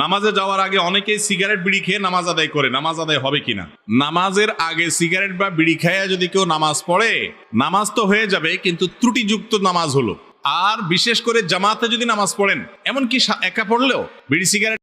নামাজে যাওয়ার আগে অনেকেই সিগারেট বিড়ি খেয়ে নামাজ আদায় করে, নামাজ আদায় হবে কিনা? নামাজের আগে সিগারেট বা বিড়ি খেয়ে যদি কেউ নামাজ পড়ে, নামাজ তো হয়ে যাবে কিন্তু ত্রুটিযুক্ত নামাজ হলো। আর বিশেষ করে জামাতে যদি নামাজ পড়েন, এমনকি একা পড়লেও বিড়ি সিগারেট